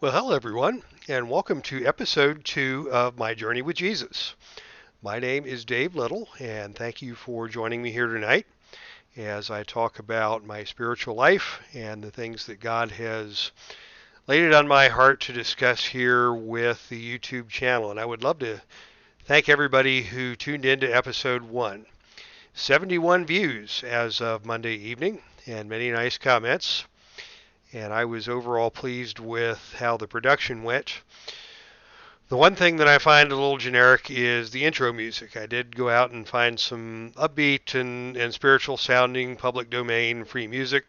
Well, hello everyone, and welcome to episode 2 of My Journey with Jesus. My name is Dave Little, and thank you for joining me here tonight as I talk about my spiritual life and the things that God has laid it on my heart to discuss here with the YouTube channel. And I would love to thank everybody who tuned in to episode 1. 71 views as of Monday evening, and many nice comments. And I was overall pleased with how the production went. The one thing that I find a little generic is the intro music. I did go out and find some upbeat and spiritual sounding public domain free music,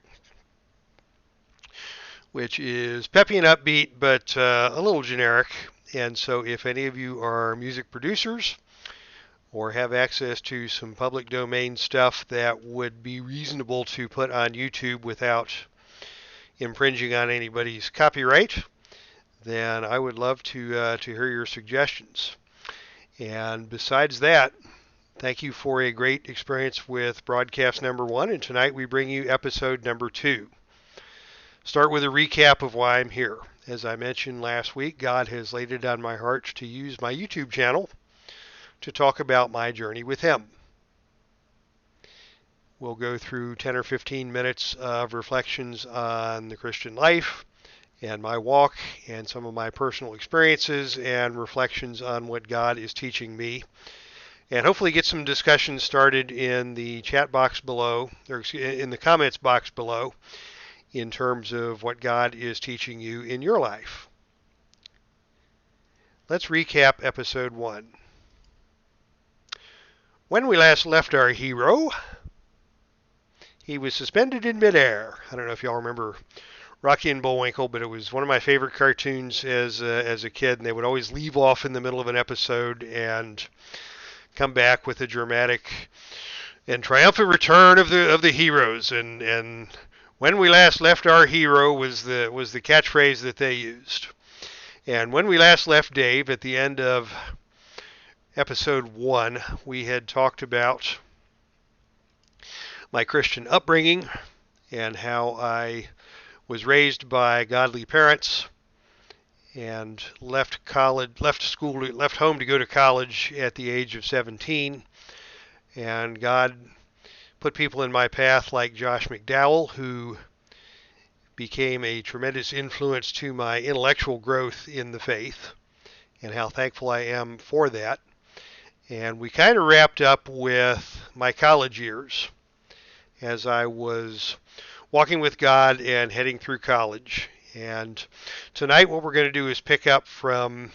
which is peppy and upbeat, but a little generic. And so if any of you are music producers or have access to some public domain stuff that would be reasonable to put on YouTube without infringing on anybody's copyright, then I would love to hear your suggestions. And besides that, thank you for a great experience with broadcast number 1, and tonight we bring you episode number 2. Start with a recap of why I'm here. As I mentioned last week, God has laid it on my heart to use my YouTube channel to talk about my journey with Him. We'll go through 10 or 15 minutes of reflections on the Christian life and my walk and some of my personal experiences and reflections on what God is teaching me. And hopefully get some discussion started in the chat box below, or in the comments box below, in terms of what God is teaching you in your life. Let's recap episode 1. When we last left our hero, he was suspended in midair. I don't know if y'all remember Rocky and Bullwinkle, but it was one of my favorite cartoons as a kid, and they would always leave off in the middle of an episode and come back with a dramatic and triumphant return of the heroes. And when we last left our hero was the catchphrase that they used. And when we last left Dave at the end of episode 1, we had talked about my Christian upbringing and how I was raised by godly parents and left home to go to college at the age of 17. And God put people in my path like Josh McDowell, who became a tremendous influence to my intellectual growth in the faith, and how thankful I am for that. And we kind of wrapped up with my college years as I was walking with God and heading through college. And tonight what we're going to do is pick up from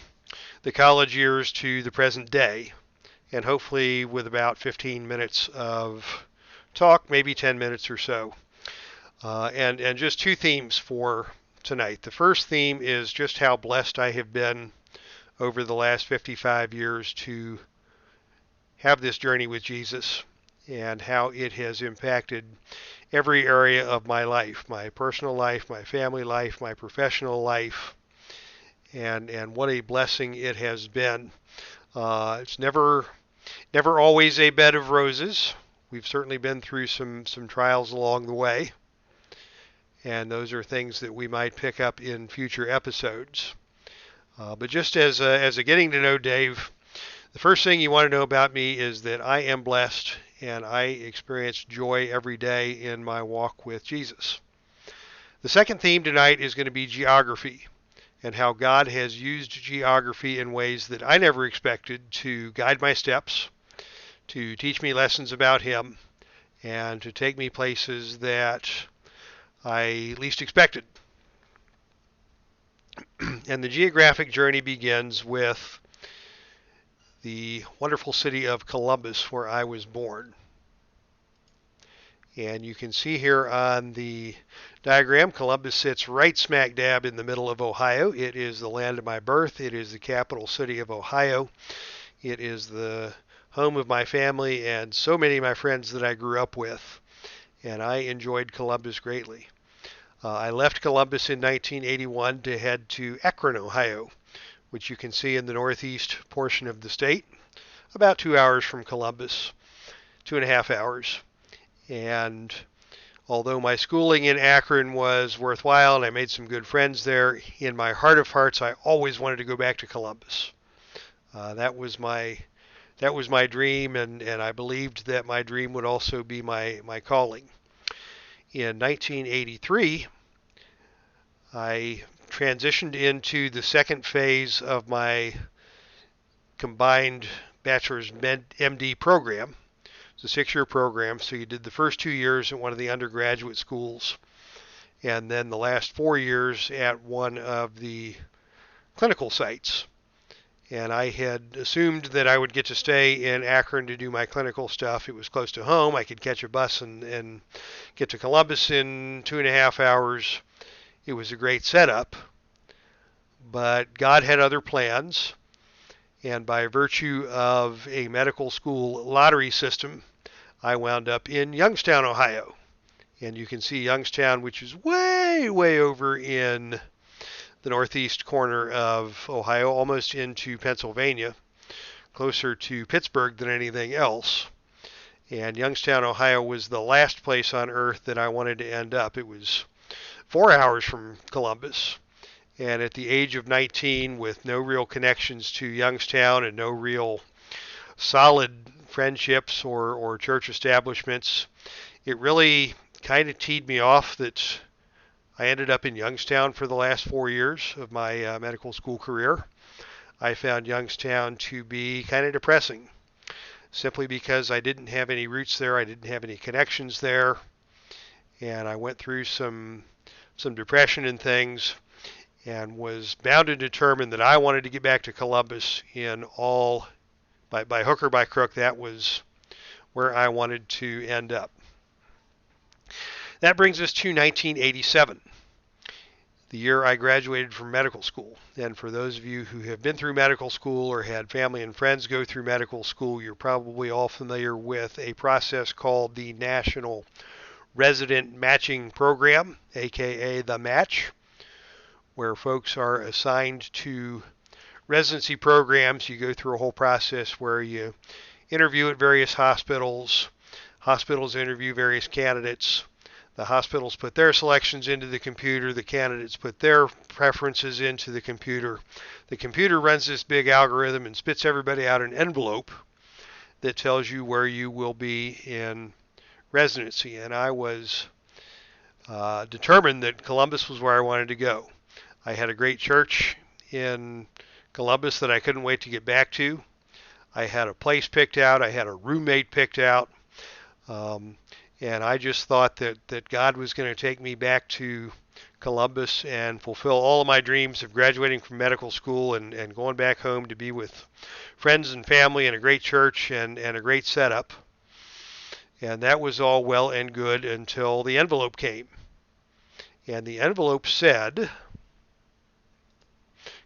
the college years to the present day, and hopefully with about 15 minutes of talk, maybe 10 minutes or so. And just 2 themes for tonight. The first theme is just how blessed I have been over the last 55 years to have this journey with Jesus, and how it has impacted every area of my life, my personal life, my family life, my professional life, and what a blessing it has been. It's never always a bed of roses. We've certainly been through some trials along the way, and those are things that we might pick up in future episodes. But just as a getting to know Dave, the first thing you want to know about me is that I am blessed and I experience joy every day in my walk with Jesus. The second theme tonight is going to be geography, and how God has used geography in ways that I never expected to guide my steps, to teach me lessons about Him, and to take me places that I least expected. And the geographic journey begins with the wonderful city of Columbus, where I was born. And you can see here on the diagram, Columbus sits right smack dab in the middle of Ohio. It is the land of my birth. It is the capital city of Ohio. It is the home of my family and so many of my friends that I grew up with. And I enjoyed Columbus greatly. I left Columbus in 1981 to head to Akron, Ohio, which you can see in the northeast portion of the state, about 2 hours from Columbus, 2.5 hours. And Although my schooling in Akron was worthwhile and I made some good friends there, in my heart of hearts, I always wanted to go back to Columbus. That was my dream, and I believed that my dream would also be my calling. In 1983, I transitioned into the second phase of my combined bachelor's MD program. It's a 6-year program, so you did the first 2 years at one of the undergraduate schools, and then the last 4 years at one of the clinical sites. And I had assumed that I would get to stay in Akron to do my clinical stuff. It was close to home. I could catch a bus and get to Columbus in 2.5 hours. It was a great setup, but God had other plans. And by virtue of a medical school lottery system, I wound up in Youngstown, Ohio. And you can see Youngstown, which is way, way over in the northeast corner of Ohio, almost into Pennsylvania, closer to Pittsburgh than anything else. And Youngstown, Ohio was the last place on earth that I wanted to end up. It was 4 hours from Columbus. And at the age of 19, with no real connections to Youngstown and no real solid friendships or church establishments, it really kind of teed me off that I ended up in Youngstown for the last 4 years of my medical school career. I found Youngstown to be kind of depressing, simply because I didn't have any roots there, I didn't have any connections there, and I went through some depression and things, and was bound and determined that I wanted to get back to Columbus by hook or by crook. That was where I wanted to end up. That brings us to 1987, the year I graduated from medical school. And for those of you who have been through medical school or had family and friends go through medical school, you're probably all familiar with a process called the National Resident Matching Program, aka the Match, where folks are assigned to residency programs. You go through a whole process where you interview at various hospitals, hospitals interview various candidates, the hospitals put their selections into the computer, the candidates put their preferences into the computer runs this big algorithm and spits everybody out an envelope that tells you where you will be in residency. And I was determined that Columbus was where I wanted to go. I had a great church in Columbus that I couldn't wait to get back to. I had a place picked out. I had a roommate picked out. And I just thought that God was going to take me back to Columbus and fulfill all of my dreams of graduating from medical school and going back home to be with friends and family and a great church and a great setup. And that was all well and good until the envelope came. And the envelope said,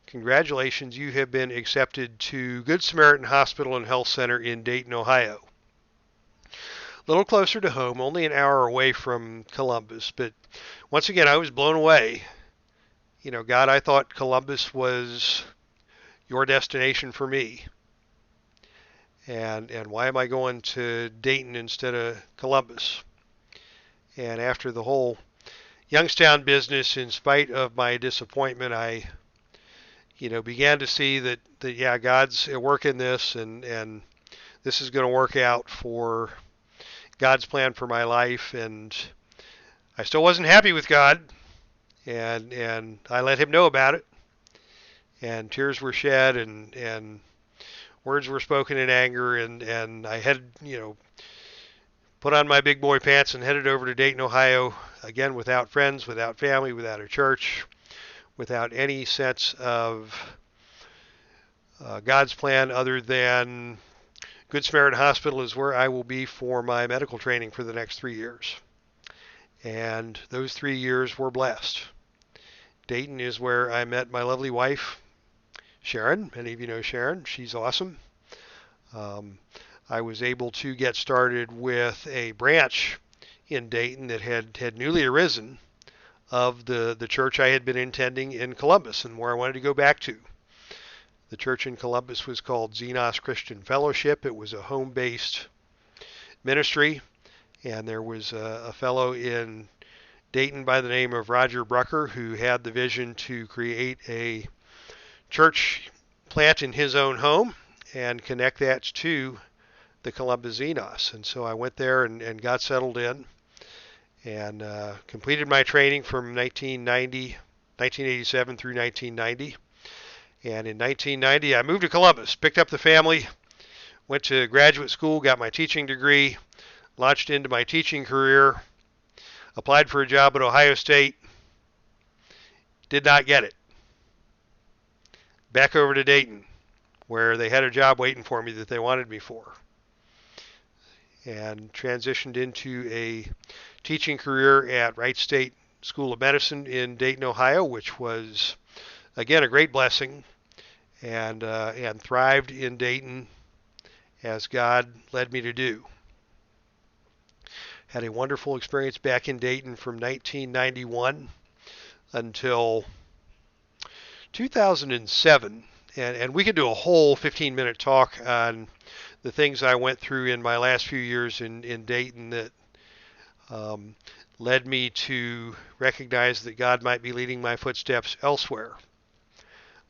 "Congratulations, you have been accepted to Good Samaritan Hospital and Health Center in Dayton, Ohio." A little closer to home, only an hour away from Columbus. But once again, I was blown away. God, I thought Columbus was your destination for me. And why am I going to Dayton instead of Columbus? And after the whole Youngstown business, in spite of my disappointment, I began to see that yeah, God's at work in this, and this is going to work out for God's plan for my life. And I still wasn't happy with God, and I let him know about it, and tears were shed, and words were spoken in anger, and I had put on my big boy pants and headed over to Dayton, Ohio, again without friends, without family, without a church, without any sense of God's plan other than Good Samaritan Hospital is where I will be for my medical training for the next 3 years. And those 3 years were blessed. Dayton is where I met my lovely wife, Sharon. Many of you know Sharon. She's awesome. I was able to get started with a branch in Dayton that had newly arisen of the church I had been attending in Columbus and where I wanted to go back to. The church in Columbus was called Xenos Christian Fellowship. It was a home-based ministry, And there was a fellow in Dayton by the name of Roger Brucker who had the vision to create a church plant in his own home and connect that to the Columbus Xenos. And so I went there and got settled in and completed my training from 1987 through 1990. And in 1990, I moved to Columbus, picked up the family, went to graduate school, got my teaching degree, launched into my teaching career, applied for a job at Ohio State, did not get it. Back over to Dayton, where they had a job waiting for me that they wanted me for. And transitioned into a teaching career at Wright State School of Medicine in Dayton, Ohio, which was, again, a great blessing, and thrived in Dayton as God led me to do. Had a wonderful experience back in Dayton from 1991 until 2007, and we could do a whole 15-minute talk on the things I went through in my last few years in Dayton that led me to recognize that God might be leading my footsteps elsewhere.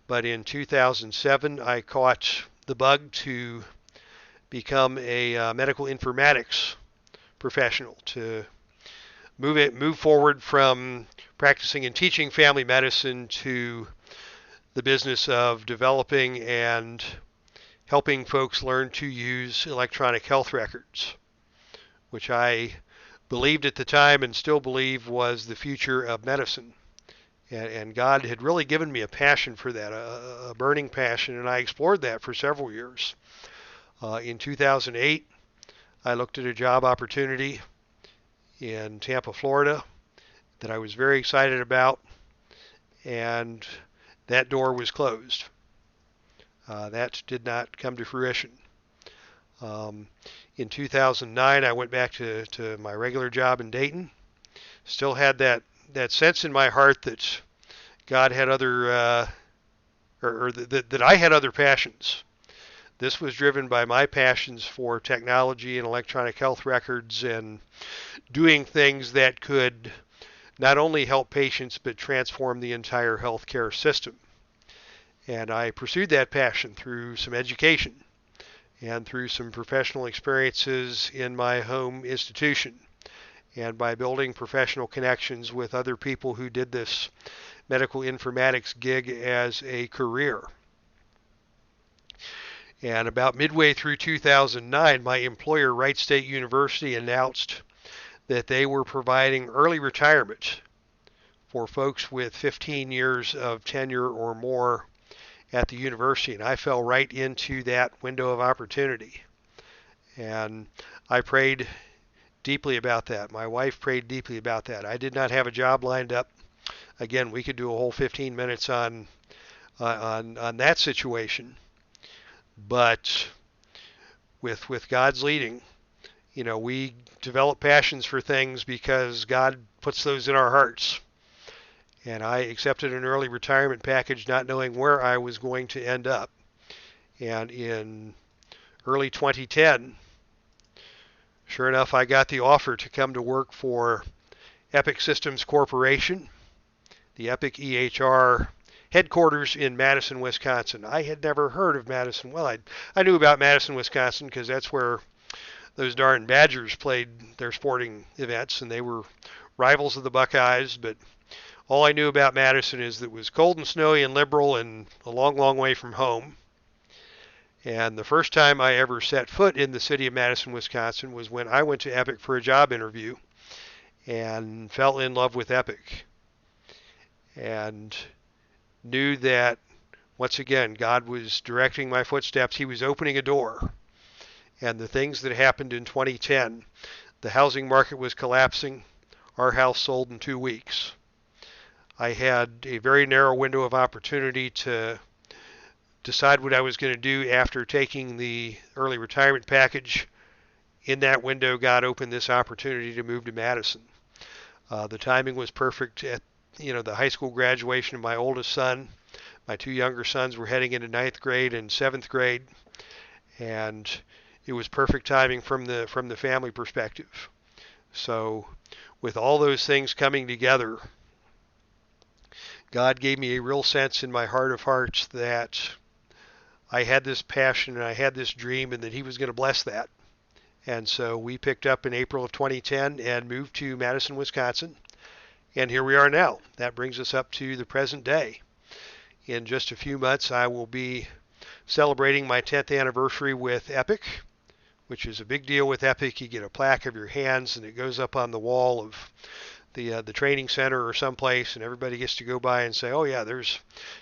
But in 2007, I caught the bug to become a medical informatics professional, to move forward from practicing and teaching family medicine to the business of developing and helping folks learn to use electronic health records, which I believed at the time and still believe was the future of medicine. And God had really given me a passion for that, a burning passion, and I explored that for several years. In 2008, I looked at a job opportunity in Tampa, Florida, that I was very excited about, and that door was closed. That did not come to fruition. In 2009, I went back to my regular job in Dayton. Still had that sense in my heart that God had other, that I had other passions. This was driven by my passions for technology and electronic health records and doing things that could not only help patients but transform the entire healthcare system. And I pursued that passion through some education and through some professional experiences in my home institution, and by building professional connections with other people who did this medical informatics gig as a career. And about midway through 2009, my employer, Wright State University, announced that they were providing early retirement for folks with 15 years of tenure or more at the university. And I fell right into that window of opportunity. And I prayed deeply about that. My wife prayed deeply about that. I did not have a job lined up. Again, we could do a whole 15 minutes on that situation. But with God's leading, we develop passions for things because God puts those in our hearts. And I accepted an early retirement package not knowing where I was going to end up. And in early 2010, sure enough, I got the offer to come to work for Epic Systems Corporation, the Epic EHR headquarters in Madison, Wisconsin. I had never heard of Madison. Well, I knew about Madison, Wisconsin, because that's where those darn Badgers played their sporting events, and they were rivals of the Buckeyes. But all I knew about Madison is that it was cold and snowy and liberal and a long, long way from home. And the first time I ever set foot in the city of Madison, Wisconsin was when I went to Epic for a job interview and fell in love with Epic. And knew that, once again, God was directing my footsteps. He was opening a door. And the things that happened in 2010, the housing market was collapsing. Our house sold in 2 weeks. I had a very narrow window of opportunity to decide what I was going to do after taking the early retirement package. In that window, God opened this opportunity to move to Madison. The timing was perfect at the high school graduation of my oldest son. My two younger sons were heading into 9th grade and 7th grade, and it was perfect timing from the family perspective. So with all those things coming together, God gave me a real sense in my heart of hearts that I had this passion and I had this dream and that He was going to bless that. And so we picked up in April of 2010 and moved to Madison, Wisconsin. And here we are now. That brings us up to the present day. In just a few months, I will be celebrating my 10th anniversary with Epic, which is a big deal with Epic. You get a plaque of your hands, and it goes up on the wall of the training center or someplace, and everybody gets to go by and say, oh yeah, there's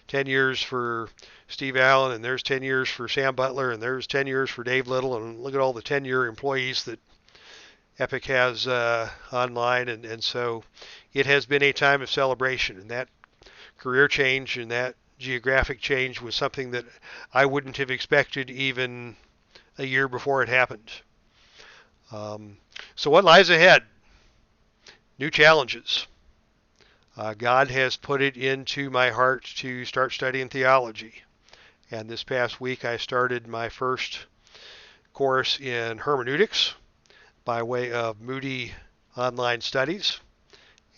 10 years for Steve Allen, and there's 10 years for Sam Butler, and there's 10 years for Dave Little, and look at all the 10-year employees that Epic has online. And so it has been a time of celebration, and that career change and that geographic change was something that I wouldn't have expected even a year before it happened. So what lies ahead? New challenges. God has put it into my heart to start studying theology. And this past week I started my first course in hermeneutics by way of Moody Online Studies.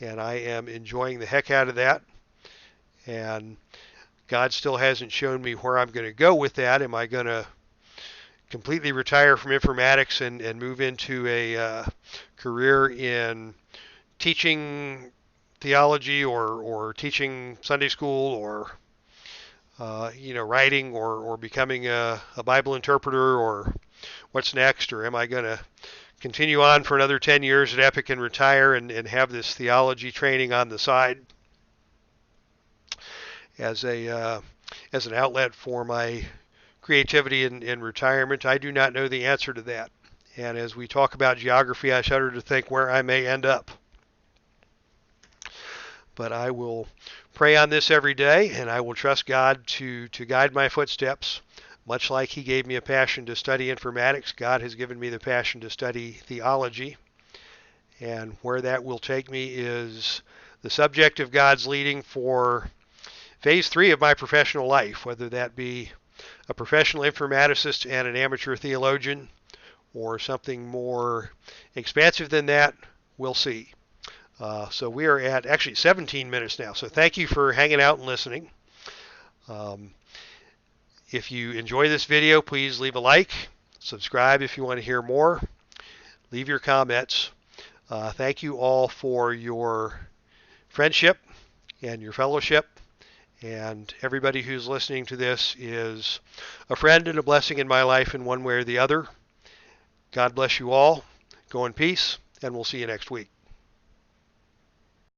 And I am enjoying the heck out of that. And God still hasn't shown me where I'm going to go with that. Am I going to completely retire from informatics and move into a career in teaching theology or teaching Sunday school or writing or becoming a Bible interpreter, or what's next? Or am I going to continue on for another 10 years at Epic and retire and have this theology training on the side as an outlet for my creativity in retirement? I do not know the answer to that. And as we talk about geography, I shudder to think where I may end up. But I will pray on this every day, and I will trust God to guide my footsteps. Much like He gave me a passion to study informatics, God has given me the passion to study theology. And where that will take me is the subject of God's leading for phase 3 of my professional life, whether that be a professional informaticist and an amateur theologian, or something more expansive than that, we'll see. So we are at actually 17 minutes now. So thank you for hanging out and listening. If you enjoy this video, please leave a like. Subscribe if you want to hear more. Leave your comments. Thank you all for your friendship and your fellowship. And everybody who's listening to this is a friend and a blessing in my life in one way or the other. God bless you all. Go in peace, and we'll see you next week.